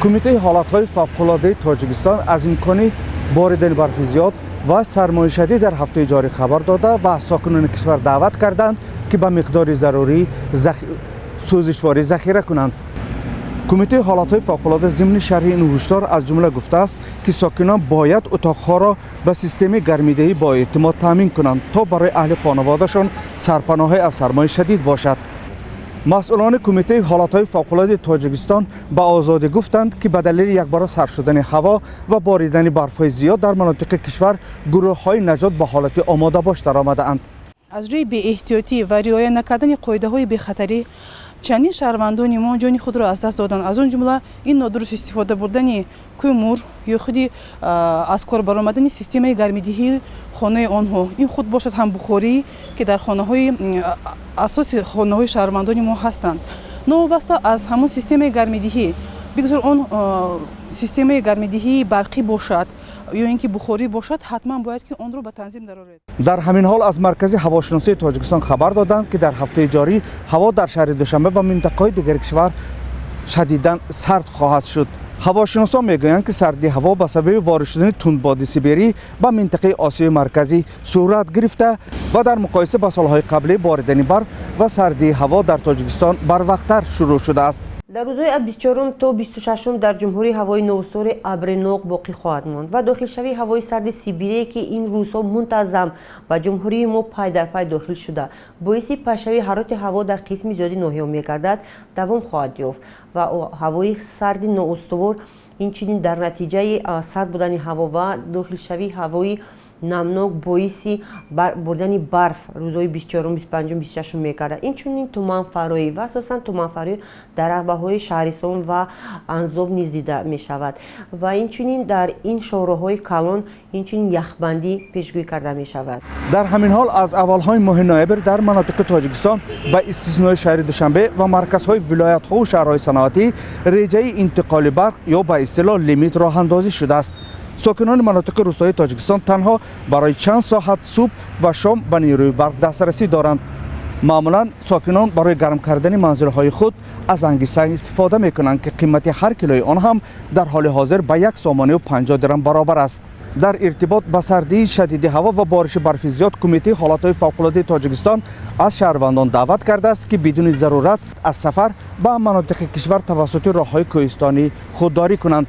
کمیته حالت‌های فوق‌العاده تاجیکستان از امکان باریدن برف زیاد و سرمای شدید در هفته جاری خبر داده و ساکنان کشور دعوت کردند که به مقدار ضروری سوزشواری ذخیره کنند. کمیته حالت‌های فوق‌العاده ضمن شرح این هشدار از جمله گفته است که ساکنان باید اتاق‌ها را به سیستم گرمایدهی با اعتماد تامین کنند تا برای اهل خانواده‌شان سرپناه از سرمای شدید باشد. مسئولان کمیته حالت‌های فوق‌العاده تاجیکستان به آزادی گفتند که به دلیل یکباره سرد شدن هوا و باریدن برف‌های زیاد در مناطق کشور گروه‌های نجات به حالت آماده باش درآمده‌اند. از روی بی‌احتیاطی و رعایت نکردن قاعده‌های بی‌خطری چندین شهروندان ما جان خود را از دست دادند. از آن جمله این نادرست استفاده بردن کومور یا خودی از کار برآمدن سیستم گرمایدهی خانه آنها، این خود باشد هم بخاری که در خانه‌های اساس خانه‌های شهروندان ما هستند. نوبسته از همون سیستم گرمایدهی بگذار آن سیستم گرمایدهی برقی باشد یا اینکه بخاری باشد، حتما باید که آن رو به تنظیم درآورد. در همین حال از مرکز هواشناسی تاجیکستان خبر دادند که در هفته جاری هوا در شهر دوشنبه و منطقه‌های دیگر کشور شدیداً سرد خواهد شد. هواشناسان میگویند که سردی هوا به سبب وارد شدن تندباد سیبری به منطقه آسیای مرکزی صورت گرفته و در مقایسه با سالهای قبلی باریدن برف و سردی هوا در تاجیکستان بروقتر شروع شده است. در روزهای 24 تا 26 در جمهوری هوایی نوستان ابر نوق باقی خواهد ماند و داخل شوی هوای سرد سیبری که این روزها منتظم و جمهوری ما پای در پای داخل شده باعث پشوی حرارت هوا در قسم زیادی ناحیه‌ها می‌گردد دوام خواهد یافت و هوای سرد نااستوار این چنین در نتیجه سرد بودن هوا و داخل شوی هوایی نمناک باعث بردن برف روزهای 24 25 26 می‌گردد. این چنین تمان فرایی و اساساً تمان فرایی در رهبرهای شهرستان و انزاب نیز دیده می‌شود و این چنین در این شهرهای کلان این چنین یخبندی پیشگویی کرده می‌شود. در همین حال از اولهای ماه نوامبر در مناطق تاجیکستان به استثنای شهر دوشنبه و مرکزهای ولایت‌ها و شهرهای صنعتی رجای انتقال برق یا به اصطلاح لیمیت راه اندازی شده است. ساکنان مناطق روستایی تاجیکستان تنها برای چند ساعت صبح و شام به نیروی برق دسترسی دارند. معمولا ساکنان برای گرم کردن منزل‌های خود از انگیسه استفاده می‌کنند که قیمت هر کیلوی آن هم در حال حاضر به 1 سامانه و 50 درم برابر است. در ارتباط با سردی شدید هوا و بارش برف زیاد کمیته حالت‌های فوق‌العاده تاجیکستان از شهروندان دعوت کرده است که بدون ضرورت از سفر به مناطق کشور توسط راه‌های کوهستانی خودداری کنند.